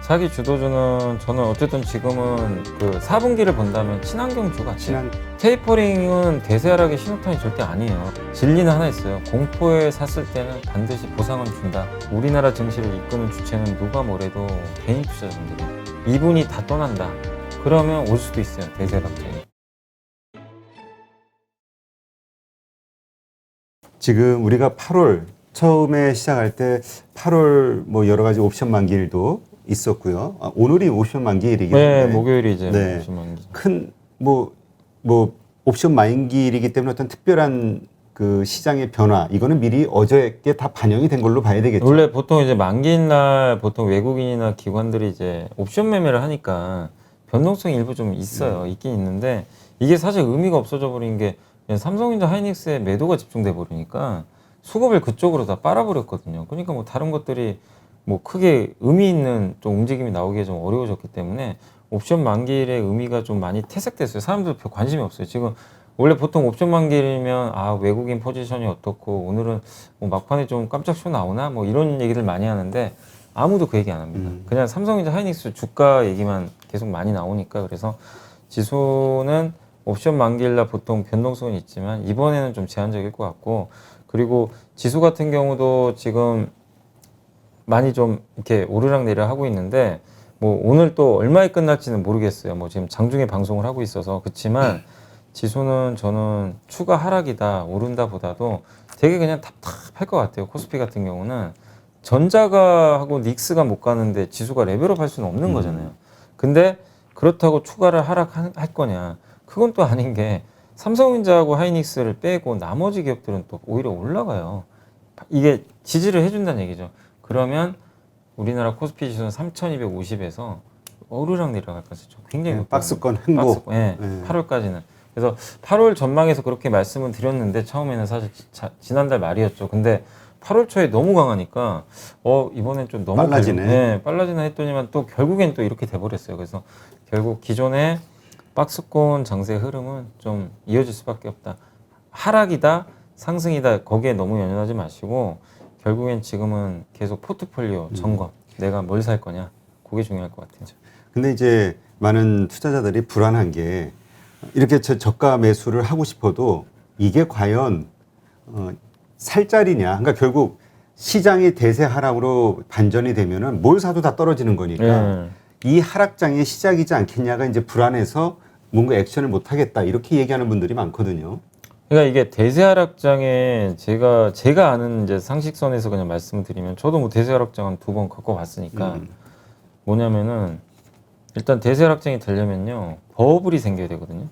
자기 주도주는 저는 어쨌든 지금은 그 4분기를 본다면 친환경주가 테이퍼링은 대세 하락의 신호탄이 절대 아니에요. 진리는 하나 있어요. 공포에 샀을 때는 반드시 보상은 준다. 우리나라 증시를 이끄는 주체는 누가 뭐래도 개인 투자자분들이 이분이 다 떠난다. 그러면 올 수도 있어요. 대세 하락장이. 지금 우리가 8월 처음에 시작할 때 8월 뭐 여러 가지 옵션 만기일도 있었고요. 오늘이 옵션 만기일이긴 한데 네, 목요일이 이제 네. 옵션 만기. 큰 뭐 옵션 만기일이기 때문에 어떤 특별한 그 시장의 변화 이거는 미리 어저께 다 반영이 된 걸로 봐야 되겠죠. 원래 보통 이제 만기인 날 보통 외국인이나 기관들이 이제 옵션 매매를 하니까 변동성이 일부 좀 있어요. 있긴 있는데 이게 사실 의미가 없어져 버린 게 그냥 삼성전자 하이닉스에 매도가 집중돼 버리니까 수급을 그쪽으로 다 빨아버렸거든요. 그러니까 뭐 다른 것들이 뭐 크게 의미 있는 좀 움직임이 나오기가 좀 어려워졌기 때문에 옵션 만기일의 의미가 좀 많이 퇴색됐어요. 사람들 별 관심이 없어요. 지금 원래 보통 옵션 만기일이면 아 외국인 포지션이 어떻고 오늘은 뭐 막판에 좀 깜짝 쇼 나오나 뭐 이런 얘기들 많이 하는데 아무도 그 얘기 안 합니다. 그냥 삼성전자 하이닉스 주가 얘기만 계속 많이 나오니까 그래서 지수는 옵션 만기일날 보통 변동성은 있지만 이번에는 좀 제한적일 것 같고 그리고 지수 같은 경우도 지금 많이 좀 이렇게 오르락내리락 하고 있는데 뭐 오늘 또 얼마에 끝날지는 모르겠어요. 뭐 지금 장중에 방송을 하고 있어서 그렇지만 지수는 저는 추가 하락이다 오른다 보다도 되게 그냥 답답할 것 같아요. 코스피 같은 경우는 전자가 하고 닉스가 못 가는데 지수가 레벨업 할 수는 없는 거잖아요. 근데 그렇다고 추가를 하락할 거냐? 그건 또 아닌 게 삼성전자하고 하이닉스를 빼고 나머지 기업들은 또 오히려 올라가요. 이게 지지를 해준다는 얘기죠. 그러면 우리나라 코스피 지수는 3,250에서 오르락내리락 할 것이죠. 굉장히 높아요. 박스권 횡보. 네, 8월까지는. 그래서 8월 전망에서 그렇게 말씀을 드렸는데 처음에는 사실 지난달 말이었죠. 근데 8월 초에 너무 강하니까 이번엔 좀 너무 빨라지네. 빨라지나 했더니만 또 결국엔 또 이렇게 돼버렸어요. 그래서 결국 기존의 박스권 장세 흐름은 좀 이어질 수밖에 없다. 하락이다, 상승이다 거기에 너무 연연하지 마시고 결국엔 지금은 계속 포트폴리오 점검. 내가 뭘 살 거냐. 그게 중요할 것 같아요. 근데 이제 많은 투자자들이 불안한 게 이렇게 저가 매수를 하고 싶어도 이게 과연 살 자리냐. 그러니까 결국 시장이 대세 하락으로 반전이 되면은 뭘 사도 다 떨어지는 거니까 이 하락장의 시작이지 않겠냐가 이제 불안해서 뭔가 액션을 못 하겠다. 이렇게 얘기하는 분들이 많거든요. 그러니까 이게 대세 하락장에 제가 아는 이제 상식선에서 그냥 말씀을 드리면 저도 뭐 대세 하락장은 2번 겪어봤으니까 뭐냐면은 일단 대세 하락장이 되려면요 버블이 생겨야 되거든요.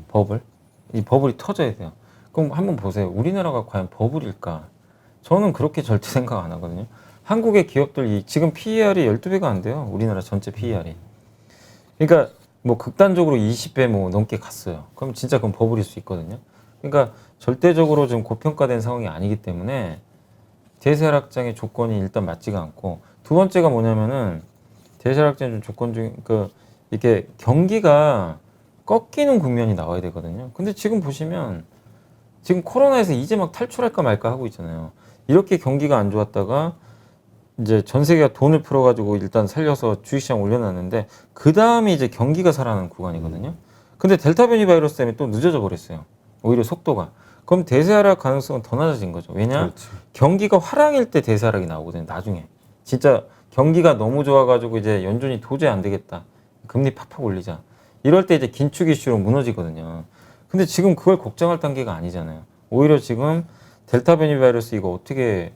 버블. 이 버블이 터져야 돼요. 그럼 한번 보세요. 우리나라가 과연 버블일까? 저는 그렇게 절대 생각 안 하거든요. 한국의 기업들 지금 PER이 12배가 안 돼요. 우리나라 전체 PER이. 그러니까 뭐 극단적으로 20배 뭐 넘게 갔어요. 그럼 진짜 그건 버블일 수 있거든요. 그러니까 절대적으로 좀 고평가된 상황이 아니기 때문에 대세 하락장의 조건이 일단 맞지가 않고 두 번째가 뭐냐면은 대세 하락장의 조건 중 이렇게 경기가 꺾이는 국면이 나와야 되거든요. 근데 지금 보시면 지금 코로나에서 이제 막 탈출할까 말까 하고 있잖아요. 이렇게 경기가 안 좋았다가 이제 전 세계가 돈을 풀어가지고 일단 살려서 주식시장 올려놨는데 그 다음에 이제 경기가 살아나는 구간이거든요. 근데 델타 변이 바이러스 때문에 또 늦어져 버렸어요. 오히려 속도가. 그럼 대세 하락 가능성은 더 낮아진 거죠. 왜냐? 그렇지. 경기가 화랑일 때 대세 하락이 나오거든요. 나중에. 진짜 경기가 너무 좋아가지고 이제 연준이 도저히 안 되겠다. 금리 팍팍 올리자. 이럴 때 이제 긴축 이슈로 무너지거든요. 근데 지금 그걸 걱정할 단계가 아니잖아요. 오히려 지금 델타 변이 바이러스 이거 어떻게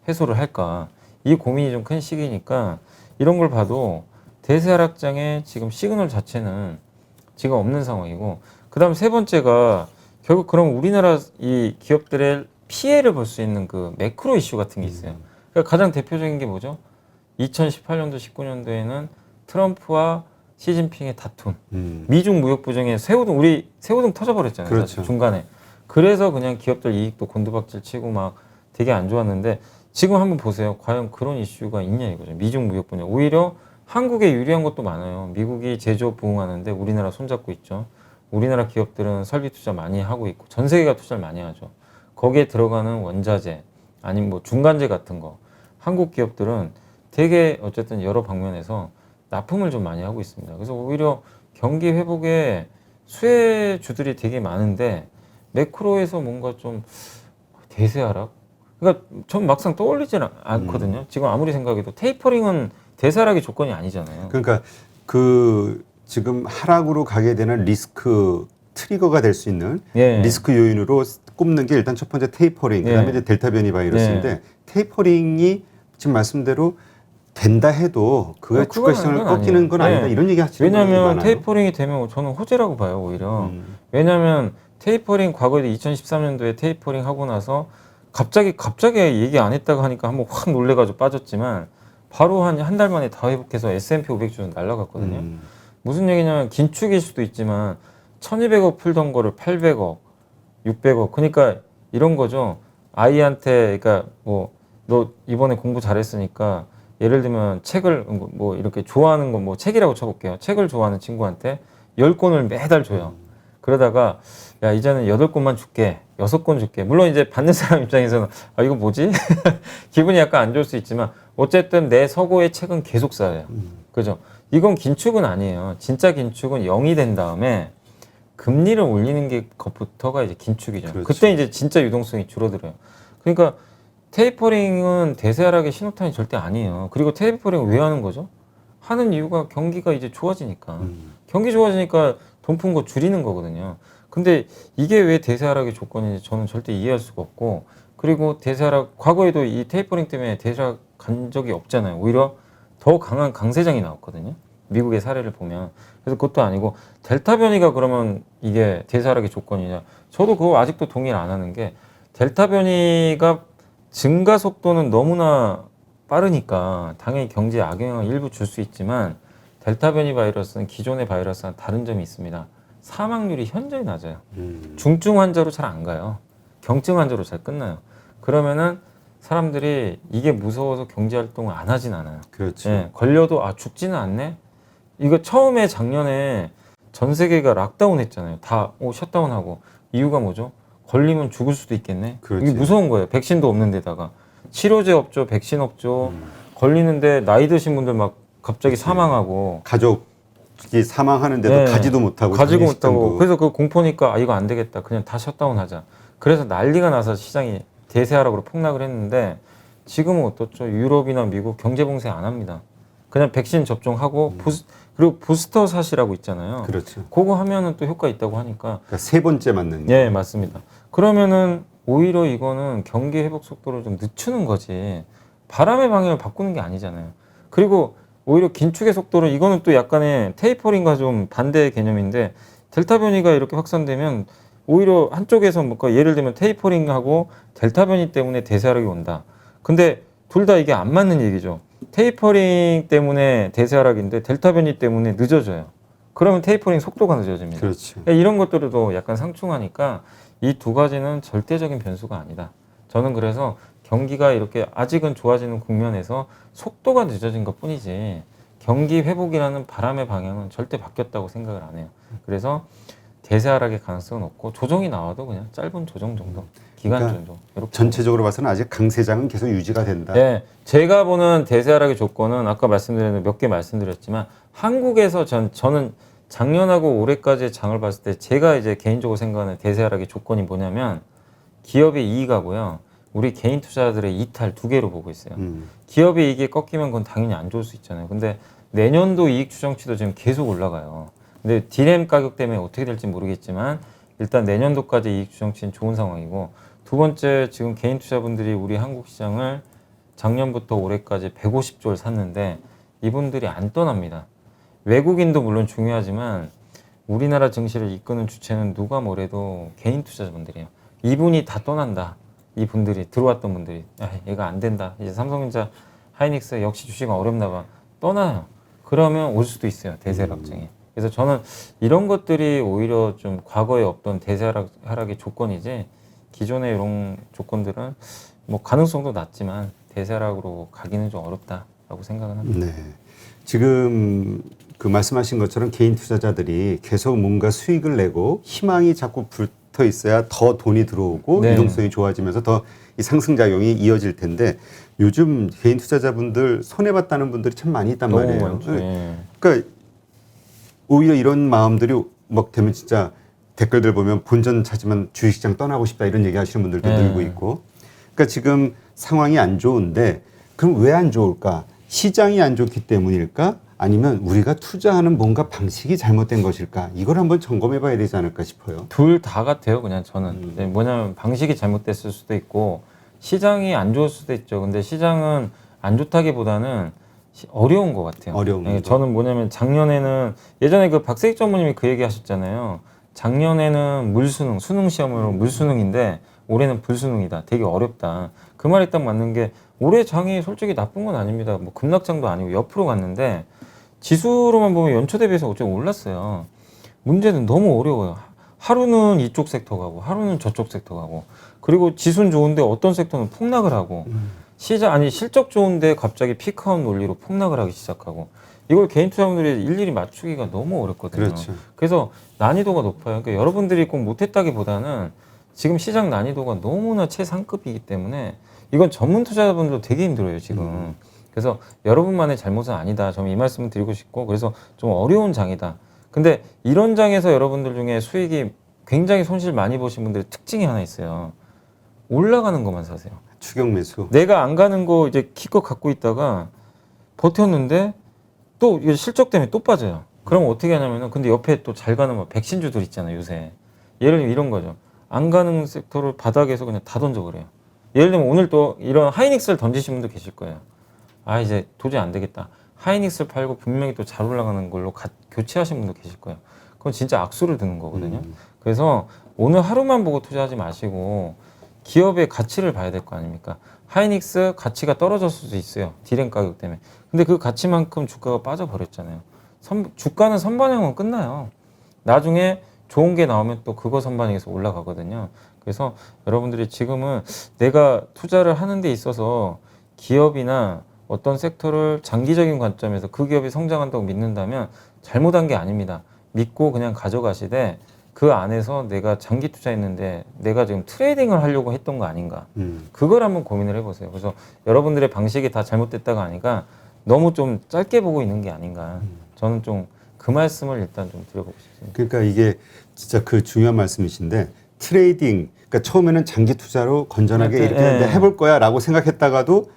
해소를 할까? 이 고민이 좀 큰 시기니까 이런 걸 봐도 대세 하락장의 지금 시그널 자체는 지금 없는 상황이고 그 다음 세 번째가 결국 그럼 우리나라 이 기업들의 피해를 볼 수 있는 그 매크로 이슈 같은 게 있어요. 그러니까 가장 대표적인 게 뭐죠? 2018년도, 19년도에는 트럼프와 시진핑의 다툼. 미중 무역 부정에 우리 새우등 터져버렸잖아요. 그렇죠. 사실 중간에. 그래서 그냥 기업들 이익도 곤두박질 치고 막 되게 안 좋았는데 지금 한번 보세요. 과연 그런 이슈가 있냐 이거죠. 미중 무역 부정. 오히려 한국에 유리한 것도 많아요. 미국이 제조업 부흥하는데 우리나라 손잡고 있죠. 우리나라 기업들은 설비 투자 많이 하고 있고 전 세계가 투자를 많이 하죠. 거기에 들어가는 원자재 아니면 뭐 중간재 같은 거 한국 기업들은 되게 어쨌든 여러 방면에서 납품을 좀 많이 하고 있습니다. 그래서 오히려 경기 회복에 수혜주들이 되게 많은데 매크로에서 뭔가 좀 대세 하락? 그러니까 전 막상 떠올리지 않거든요. 지금 아무리 생각해도 테이퍼링은 대세 하락의 조건이 아니잖아요. 그러니까 그 지금 하락으로 가게 되는 리스크 트리거가 될 수 있는 예. 리스크 요인으로 꼽는 게 일단 첫 번째 테이퍼링, 그다음에 예. 이제 델타 변이 바이러스인데 테이퍼링이 지금 말씀대로 된다 해도 그가 주가 그건 시장을 아니에요. 꺾이는 건 아니다. 네. 이런 얘기 하시는 분들이 왜냐하면 많아요. 테이퍼링이 되면 저는 호재라고 봐요 오히려. 왜냐하면 테이퍼링 과거에 2013년도에 테이퍼링 하고 나서 갑자기 얘기 안 했다고 하니까 한번 확 놀래가지고 빠졌지만 바로 한 달 만에 다 회복해서 S&P 500주는 날라갔거든요. 무슨 얘기냐면 긴축일 수도 있지만 1200억 풀던 거를 800억 600억 그러니까 이런 거죠. 아이한테 그러니까 뭐 너 이번에 공부 잘했으니까 예를 들면 책을 뭐 이렇게 좋아하는 건 뭐 책이라고 쳐볼게요. 책을 좋아하는 친구한테 10권을 매달 줘요. 그러다가 야 이제는 8권만 줄게 6권 줄게. 물론 이제 받는 사람 입장에서는 아 이거 뭐지? 기분이 약간 안 좋을 수 있지만 어쨌든 내 서고의 책은 계속 쌓여요. 그죠? 이건 긴축은 아니에요. 진짜 긴축은 0이 된 다음에 금리를 올리는 게 것부터가 이제 긴축이죠. 그렇죠. 그때 이제 진짜 유동성이 줄어들어요. 그러니까 테이퍼링은 대세 하락의 신호탄이 절대 아니에요. 그리고 테이퍼링을 왜 하는 거죠? 하는 이유가 경기가 이제 좋아지니까. 경기 좋아지니까 돈 푼 거 줄이는 거거든요. 근데 이게 왜 대세 하락의 조건인지 저는 절대 이해할 수가 없고 그리고 대세 하락 과거에도 이 테이퍼링 때문에 대세 하락 간 적이 없잖아요. 오히려 더 강한 강세장이 나왔거든요. 미국의 사례를 보면. 그래서 그것도 아니고 델타 변이가 그러면 이게 대세 하락의 조건이냐. 저도 그거 아직도 동의를 안 하는 게 델타 변이가 증가 속도는 너무나 빠르니까 당연히 경제에 악영향을 일부 줄 수 있지만 델타 변이 바이러스는 기존의 바이러스랑 다른 점이 있습니다. 사망률이 현저히 낮아요. 중증 환자로 잘 안 가요. 경증 환자로 잘 끝나요. 그러면은 사람들이 이게 무서워서 경제 활동을 안 하진 않아요. 그렇죠. 예, 걸려도 아 죽지는 않네. 이거 처음에 작년에 전 세계가 락다운 했잖아요. 다 셧다운하고 이유가 뭐죠? 걸리면 죽을 수도 있겠네. 그렇지. 이게 무서운 거예요. 백신도 없는 데다가 치료제 없죠, 백신 없죠. 걸리는데 나이 드신 분들 막 갑자기 사망하고 가족이 사망하는데도 네. 가지도 못하고 가지고 장례식장도. 못하고 그래서 그 공포니까 아 이거 안 되겠다. 그냥 다 셧다운하자. 그래서 난리가 나서 시장이 대세하락으로 폭락을 했는데 지금은 어떻죠? 유럽이나 미국 경제 봉쇄 안 합니다. 그냥 백신 접종하고 그리고 부스터 샷이라고 있잖아요. 그렇죠. 그거 하면은 또 효과 있다고 하니까. 그러니까 세 번째 맞는. 예, 맞습니다. 그러면은 오히려 이거는 경기 회복 속도를 좀 늦추는 거지. 바람의 방향을 바꾸는 게 아니잖아요. 그리고 오히려 긴축의 속도를 이거는 또 약간의 테이퍼링과 좀 반대의 개념인데 델타 변이가 이렇게 확산되면 오히려 한쪽에서 뭔가 예를 들면 테이퍼링하고 델타 변이 때문에 대세하락이 온다. 근데 둘 다 이게 안 맞는 얘기죠. 테이퍼링 때문에 대세하락인데 델타 변이 때문에 늦어져요. 그러면 테이퍼링 속도가 늦어집니다. 그렇죠. 이런 것들도 약간 상충하니까 이 두 가지는 절대적인 변수가 아니다. 저는 그래서 경기가 이렇게 아직은 좋아지는 국면에서 속도가 늦어진 것 뿐이지 경기 회복이라는 바람의 방향은 절대 바뀌었다고 생각을 안 해요. 그래서 대세 하락의 가능성은 없고 조정이 나와도 그냥 짧은 조정 정도, 기간 그러니까 정도. 이렇게 전체적으로 봐서는 아직 강세장은 계속 유지가 된다. 네, 제가 보는 대세 하락의 조건은 아까 말씀드렸는데 몇 개 말씀드렸지만 한국에서 저는 작년하고 올해까지의 장을 봤을 때 제가 이제 개인적으로 생각하는 대세 하락의 조건이 뭐냐면 기업의 이익하고요. 우리 개인 투자자들의 이탈 두 개로 보고 있어요. 기업의 이익이 꺾이면 그건 당연히 안 좋을 수 있잖아요. 근데 내년도 이익 추정치도 지금 계속 올라가요. 근데 디램 가격 때문에 어떻게 될지 모르겠지만 일단 내년도까지 이익 추정치는 좋은 상황이고 두 번째 지금 개인 투자분들이 우리 한국 시장을 작년부터 올해까지 150조를 샀는데 이분들이 안 떠납니다. 외국인도 물론 중요하지만 우리나라 증시를 이끄는 주체는 누가 뭐래도 개인 투자자분들이에요. 이분이 다 떠난다. 이분들이 들어왔던 분들이 아, 얘가 안 된다. 이제 삼성전자, 하이닉스 역시 주식은 어렵나 봐. 떠나요. 그러면 올 수도 있어요. 대세 하락장에. 그래서 저는 이런 것들이 오히려 좀 과거에 없던 대세 하락의 조건이지 기존의 이런 조건들은 뭐 가능성도 낮지만 대세 하락으로 가기는 좀 어렵다라고 생각은 합니다. 네. 지금 그 말씀하신 것처럼 개인 투자자들이 계속 뭔가 수익을 내고 희망이 자꾸 붙어 있어야 더 돈이 들어오고 네. 유동성이 좋아지면서 더 이 상승작용이 이어질 텐데 요즘 개인 투자자분들 손해봤다는 분들이 참 많이 있단 너무 말이에요. 많죠. 예. 그러니까 오히려 이런 마음들이 막 되면 진짜 댓글들 보면 본전 찾으면 주식시장 떠나고 싶다 이런 얘기 하시는 분들도 네. 늘고 있고. 그러니까 지금 상황이 안 좋은데 그럼 왜 안 좋을까? 시장이 안 좋기 때문일까? 아니면 우리가 투자하는 뭔가 방식이 잘못된 것일까? 이걸 한번 점검해 봐야 되지 않을까 싶어요. 둘 다 같아요, 그냥 저는. 네, 뭐냐면 방식이 잘못됐을 수도 있고 시장이 안 좋을 수도 있죠. 근데 시장은 안 좋다기보다는 어려운 것 같아요. 어려운 네, 거. 저는 뭐냐면 작년에는 예전에 그 박세익 전무님이 그 얘기 하셨잖아요. 작년에는 물수능, 수능 시험으로 물수능인데 올해는 불수능이다. 되게 어렵다. 그 말이 딱 맞는 게 올해 장이 솔직히 나쁜 건 아닙니다. 뭐 급락장도 아니고 옆으로 갔는데 지수로만 보면 연초 대비해서 좀 올랐어요. 문제는 너무 어려워요. 하루는 이쪽 섹터 가고 하루는 저쪽 섹터 가고 그리고 지수는 좋은데 어떤 섹터는 폭락을 하고 실적 좋은데 갑자기 피크아웃 논리로 폭락을 하기 시작하고 이걸 개인 투자자분들이 일일이 맞추기가 너무 어렵거든요. 그렇죠. 그래서 난이도가 높아요. 그러니까 여러분들이 꼭 못했다기보다는 지금 시장 난이도가 너무나 최상급이기 때문에 이건 전문 투자자분들도 되게 힘들어요 지금. 그래서 여러분만의 잘못은 아니다. 저는 이 말씀을 드리고 싶고 그래서 좀 어려운 장이다. 근데 이런 장에서 여러분들 중에 수익이 굉장히 손실 많이 보신 분들의 특징이 하나 있어요. 올라가는 것만 사세요. 추격 매수. 내가 안 가는 거 이제 기껏 갖고 있다가 버텼는데 또 이게 실적 때문에 또 빠져요. 그럼 어떻게 하냐면은 근데 옆에 또 잘 가는 뭐 백신주들 있잖아요 요새. 예를 들면 이런 거죠. 안 가는 섹터를 바닥에서 그냥 다 던져 그래요. 예를 들면 오늘 또 이런 하이닉스를 던지신 분도 계실 거예요. 아 이제 도저히 안 되겠다. 하이닉스를 팔고 분명히 또 잘 올라가는 걸로 교체하신 분도 계실 거예요. 그건 진짜 악수를 드는 거거든요. 그래서 오늘 하루만 보고 투자하지 마시고 기업의 가치를 봐야 될 거 아닙니까? 하이닉스 가치가 떨어졌을 수도 있어요. 디램 가격 때문에. 근데 그 가치만큼 주가가 빠져버렸잖아요. 주가는 선반영은 끝나요. 나중에 좋은 게 나오면 또 그거 선반영해서 올라가거든요. 그래서 여러분들이 지금은 내가 투자를 하는 데 있어서 기업이나 어떤 섹터를 장기적인 관점에서 그 기업이 성장한다고 믿는다면 잘못한 게 아닙니다. 믿고 그냥 가져가시되 그 안에서 내가 장기 투자했는데 내가 지금 트레이딩을 하려고 했던 거 아닌가. 그걸 한번 고민을 해보세요. 그래서 여러분들의 방식이 다 잘못됐다가 아니까 너무 좀 짧게 보고 있는 게 아닌가. 저는 좀 그 말씀을 일단 좀 드려보고 싶습니다. 그러니까 이게 진짜 그 중요한 말씀이신데 트레이딩, 그러니까 처음에는 장기 투자로 건전하게 네, 이렇게 네. 해볼 거야라고 생각했다가도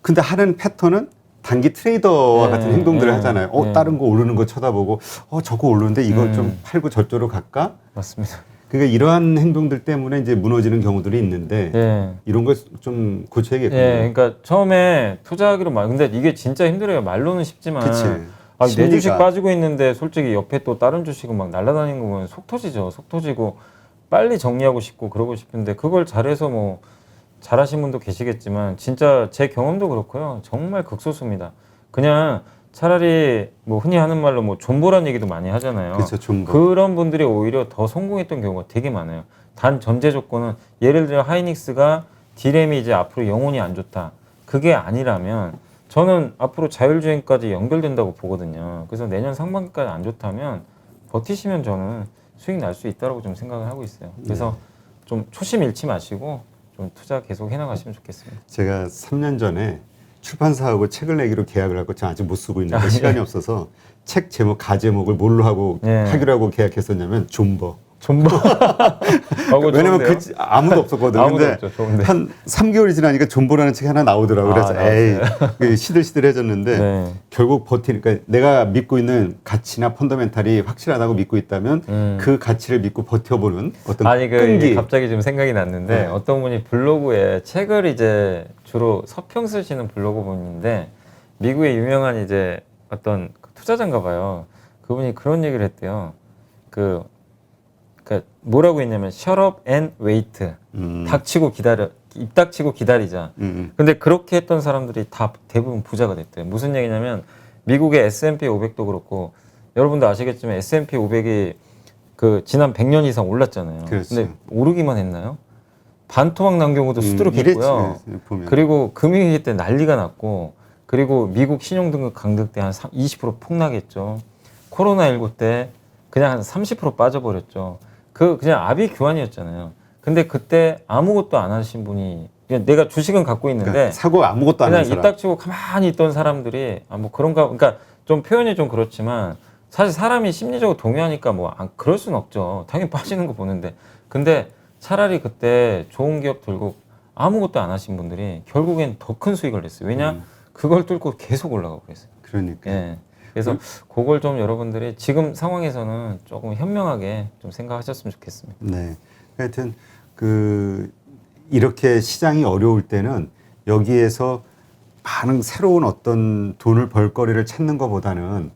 근데 하는 패턴은 단기 트레이더와 네, 같은 행동들을 네, 하잖아요. 네. 다른 거 오르는 거 쳐다보고 저거 오르는데 이거 좀 음. 팔고 저쪽으로 갈까? 맞습니다. 그러니까 이러한 행동들 때문에 이제 무너지는 경우들이 있는데 예. 이런 걸 좀 고쳐야겠군요. 예, 그러니까 처음에 투자하기로 말, 근데 이게 진짜 힘들어요. 말로는 쉽지만. 그치. 내 심리가. 주식 빠지고 있는데 솔직히 옆에 또 다른 주식은 막 날아다니는 거 보면 속 터지죠. 속 터지고 빨리 정리하고 싶고 그러고 싶은데 그걸 잘해서 뭐 잘하신 분도 계시겠지만 진짜 제 경험도 그렇고요. 정말 극소수입니다. 그냥 차라리 뭐 흔히 하는 말로 뭐 존버란 얘기도 많이 하잖아요. 그렇죠, 존버. 그런 분들이 오히려 더 성공했던 경우가 되게 많아요. 단 전제 조건은 예를 들어 하이닉스가 디램이 이제 앞으로 영혼이 안 좋다. 그게 아니라면 저는 앞으로 자율주행까지 연결된다고 보거든요. 그래서 내년 상반기까지 안 좋다면 버티시면 저는 수익 날 수 있다고 좀 생각을 하고 있어요. 그래서 좀 초심 잃지 마시고 좀 투자 계속 해나가시면 좋겠습니다. 제가 3년 전에 출판사하고 책을 내기로 계약을 하고 저 아직 못 쓰고 있는데 시간이 없어서 책 제목, 가제목을 뭘로 하고 예. 하기로 하고 계약했었냐면 존버. 존버. 왜냐면 아무도 없었거든요. 아무도 근데 없죠. 좋은데. 한 3개월이 지나니까 존버라는 책이 하나 나오더라고요. 그래서 나왔어요. 에이 시들시들해졌는데 네. 결국 버티니까 내가 믿고 있는 가치나 펀더멘탈이 확실하다고 믿고 있다면 그 가치를 믿고 버텨보는 어떤 아니 끈기. 갑자기 좀 생각이 났는데 네. 어떤 분이 블로그에 책을 이제 주로 서평 쓰시는 블로그 분인데 미국의 유명한 이제 어떤 투자자인가 봐요. 그분이 그런 얘기를 했대요. 그러니까 뭐라고 했냐면 shut up and wait. 닥치고 기다려. 입 닥치고 기다리자. 근데 그렇게 했던 사람들이 다 대부분 부자가 됐대요. 무슨 얘기냐면 미국의 S&P 500도 그렇고 여러분도 아시겠지만 S&P 500이 그 지난 100년 이상 올랐잖아요. 그렇죠. 근데 오르기만 했나요? 반토막 난 경우도 수두룩했고요. 이랬지, 보면. 그리고 금융위기 때 난리가 났고 그리고 미국 신용등급 강등 때 한 20% 폭락했죠. 코로나19 때 그냥 한 30% 빠져버렸죠. 그냥 아비 규환이었잖아요. 근데 그때 아무것도 안 하신 분이 그냥 내가 주식은 갖고 있는데 그러니까 사고 아무것도 안 그냥 한 사람. 입 닥치고 가만히 있던 사람들이 뭐 그런가 그러니까 좀 표현이 좀 그렇지만 사실 사람이 심리적으로 동요하니까 뭐 그럴 수는 없죠. 당연히 빠지는 거 보는데 근데 차라리 그때 좋은 기업 들고 아무것도 안 하신 분들이 결국엔 더 큰 수익을 냈어요. 왜냐 그걸 뚫고 계속 올라가고 그랬어요. 그러니까. 예. 그래서 그걸 좀 여러분들이 지금 상황에서는 조금 현명하게 좀 생각하셨으면 좋겠습니다. 네. 하여튼 이렇게 시장이 어려울 때는 여기에서 많은 새로운 어떤 돈을 벌 거리를 찾는 것보다는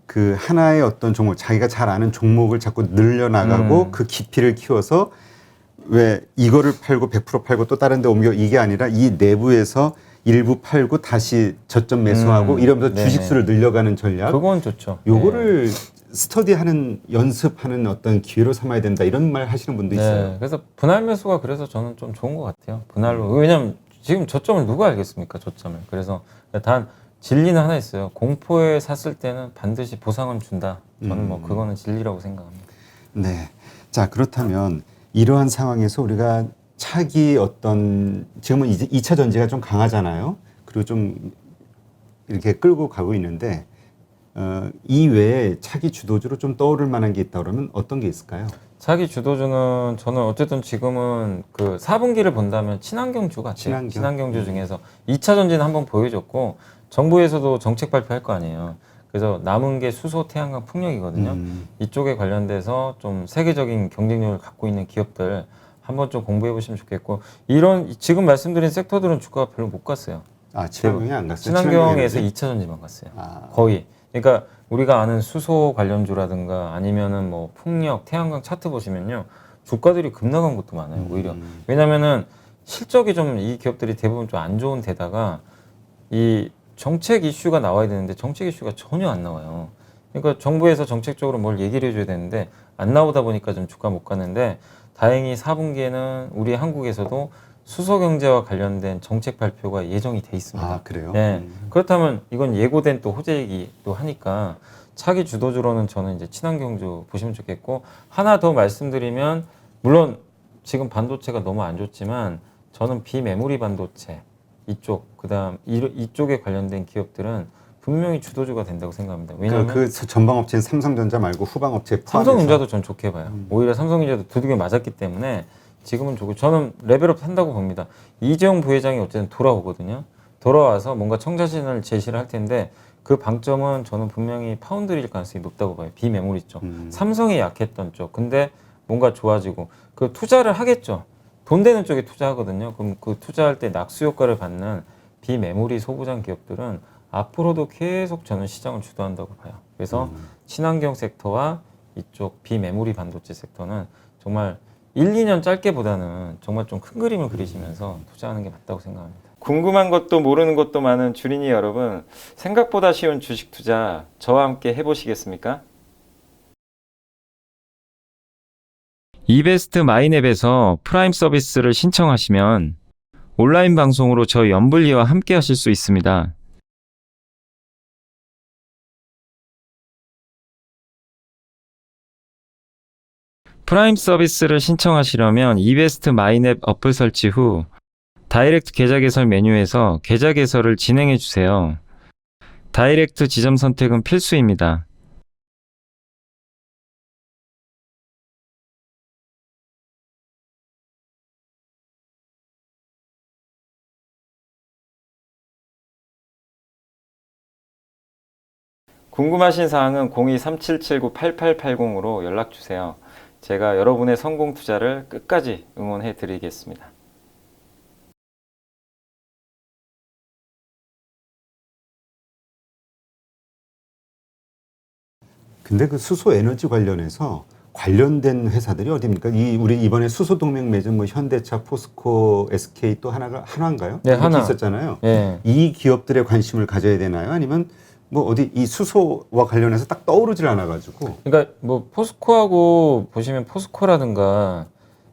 그 하나의 어떤 종목, 자기가 잘 아는 종목을 자꾸 늘려나가고 그 깊이를 키워서 왜 이거를 팔고 100% 팔고 또 다른 데 옮겨 이게 아니라 이 내부에서 일부 팔고 다시 저점 매수하고 이러면서 네네. 주식수를 늘려가는 전략. 그건 좋죠. 요거를 스터디하는 연습하는 어떤 기회로 삼아야 된다 이런 말 하시는 분도 있어요. 네, 그래서 분할 매수가 그래서 저는 좀 좋은 것 같아요. 분할로. 왜냐면 지금 저점을 누가 알겠습니까? 저점을. 그래서 단 진리는 하나 있어요. 공포에 샀을 때는 반드시 보상은 준다. 저는 뭐 그거는 진리라고 생각합니다. 네. 자, 그렇다면 이러한 상황에서 우리가 차기 어떤 지금은 이제 2차 전지가 좀 강하잖아요. 그리고 좀 이렇게 끌고 가고 있는데 이 외에 차기 주도주로 좀 떠오를 만한 게 있다 그러면 어떤 게 있을까요? 차기 주도주는 저는 어쨌든 지금은 그 4분기를 본다면 친환경주 같아요. 친환경주 중에서 2차 전지는 한번 보여줬고 정부에서도 정책 발표할 거 아니에요. 그래서 남은 게 수소, 태양광, 풍력이거든요. 이쪽에 관련돼서 좀 세계적인 경쟁력을 갖고 있는 기업들 한번 좀 공부해 보시면 좋겠고 이런 지금 말씀드린 섹터들은 주가가 별로 못 갔어요. 아, 친환경이 안 갔어요? 친환경에서 2차 전지만 갔어요. 거의. 그러니까 우리가 아는 수소 관련주라든가 아니면은 뭐 풍력, 태양광 차트 보시면요. 주가들이 급락한 것도 많아요. 오히려. 왜냐면은 실적이 좀 이 기업들이 대부분 좀 안 좋은 데다가 이 정책 이슈가 나와야 되는데 정책 이슈가 전혀 안 나와요. 그러니까 정부에서 정책적으로 뭘 얘기를 해줘야 되는데 안 나오다 보니까 좀 주가 못 가는데 다행히 4분기에는 우리 한국에서도 수소 경제와 관련된 정책 발표가 예정이 돼 있습니다. 아, 그래요? 네. 그렇다면 이건 예고된 또 호재이기도 하니까 차기 주도주로는 저는 이제 친환경주 보시면 좋겠고 하나 더 말씀드리면 물론 지금 반도체가 너무 안 좋지만 저는 비메모리 반도체 이쪽 그다음 이쪽에 관련된 기업들은 분명히 주도주가 된다고 생각합니다. 왜냐하면 그 전방업체는 삼성전자 말고 후방업체 포함해서 삼성전자도 전 좋게 봐요. 오히려 삼성전자도 두둑에 맞았기 때문에 지금은 좋고 저는 레벨업 한다고 봅니다. 이재용 부회장이 어쨌든 돌아오거든요. 돌아와서 뭔가 청자신을 제시를 할 텐데 그 방점은 저는 분명히 파운드리일 가능성이 높다고 봐요. 비메모리 쪽. 삼성이 약했던 쪽. 근데 뭔가 좋아지고 그 투자를 하겠죠. 돈 되는 쪽에 투자하거든요. 그럼 그 투자할 때 낙수 효과를 받는 비메모리 소부장 기업들은 앞으로도 계속 저는 시장을 주도한다고 봐요. 그래서 친환경 섹터와 이쪽 비메모리 반도체 섹터는 정말 1, 2년 짧게 보다는 정말 좀 큰 그림을 그리시면서 투자하는 게 맞다고 생각합니다. 궁금한 것도 모르는 것도 많은 주린이 여러분, 생각보다 쉬운 주식 투자 저와 함께 해보시겠습니까? 이베스트 마이앱에서 프라임 서비스를 신청하시면 온라인 방송으로 저희 연불리와 함께 하실 수 있습니다. 프라임 서비스를 신청하시려면 이베스트 마이앱 어플 설치 후 다이렉트 계좌 개설 메뉴에서 계좌 개설을 진행해 주세요. 다이렉트 지점 선택은 필수입니다. 궁금하신 사항은 02-3779-8880으로 연락 주세요. 제가 여러분의 성공 투자를 끝까지 응원해 드리겠습니다. 근데 그 수소 에너지 관련해서 관련된 회사들이 어디입니까? 우리 이번에 수소 동맹 맺은 뭐 현대차, 포스코, SK 또 하나가 한화인가요? 네, 이렇게 하나. 있었잖아요. 예. 이 기업들의 관심을 가져야 되나요? 아니면 뭐 어디 이 수소와 관련해서 딱 떠오르질 않아가지고. 그러니까 뭐 포스코하고 보시면 포스코라든가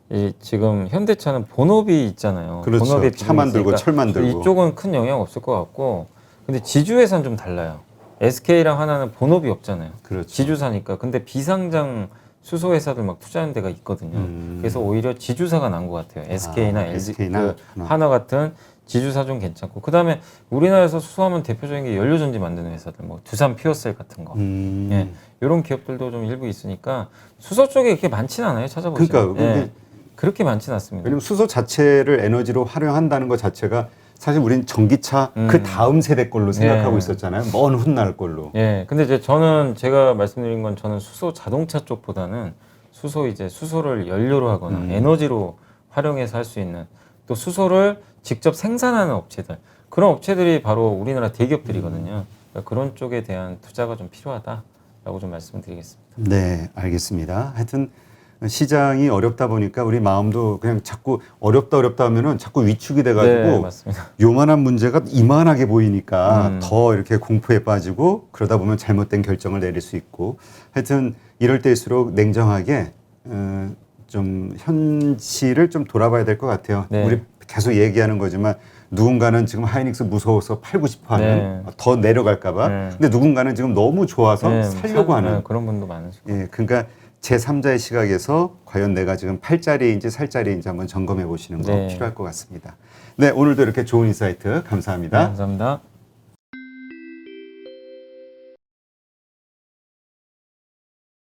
이 지금 현대차는 본업이 있잖아요. 그렇죠. 본업에 차 만들고 철 만들고. 이쪽은 큰 영향 없을 것 같고, 근데 지주회사는 좀 달라요. SK랑 하나는 본업이 없잖아요. 그렇죠. 지주사니까. 근데 비상장 수소 회사들 막 투자하는 데가 있거든요. 그래서 오히려 지주사가 난 것 같아요. SK나 LG, SK나 하나 같은 지주사 좀 괜찮고, 그 다음에 우리나라에서 수소하면 대표적인 게 연료전지 만드는 회사들, 뭐 두산 피어셀 같은 거, 예, 이런 기업들도 좀 일부 있으니까 수소 쪽에 그렇게 많지는 않아요. 찾아보시면. 그러니까요. 예, 그렇게 많지는 않습니다. 왜냐면 수소 자체를 에너지로 활용한다는 것 자체가 사실 우린 전기차 그 다음 세대 걸로 생각하고 예. 있었잖아요. 먼 훗날 걸로. 예, 근데 이제 저는 제가 말씀드린 건 저는 수소 자동차 쪽보다는 수소를 연료로 하거나 에너지로 활용해서 할 수 있는, 또 수소를 직접 생산하는 업체들, 그런 업체들이 바로 우리나라 대기업들이거든요. 그러니까 그런 쪽에 대한 투자가 좀 필요하다라고 좀 말씀드리겠습니다. 네, 알겠습니다. 하여튼 시장이 어렵다 보니까 우리 마음도 그냥 자꾸 어렵다 하면은 자꾸 위축이 네, 돼가지고 맞습니다. 요만한 문제가 이만하게 보이니까 더 이렇게 공포에 빠지고 그러다 보면 잘못된 결정을 내릴 수 있고, 하여튼 이럴 때일수록 냉정하게 좀 현실을 좀 돌아봐야 될 것 같아요. 네. 우리 계속 얘기하는 거지만 누군가는 지금 하이닉스 무서워서 팔고 싶어하는, 네. 더 내려갈까봐. 네. 근데 누군가는 지금 너무 좋아서 네, 살려고 하는. 그런 분도 많으시고. 예, 그러니까 제3자의 시각에서 과연 내가 지금 팔자리인지 살자리인지 한번 점검해 보시는 거 네. 필요할 것 같습니다. 네, 오늘도 이렇게 좋은 인사이트 네, 감사합니다. 감사합니다.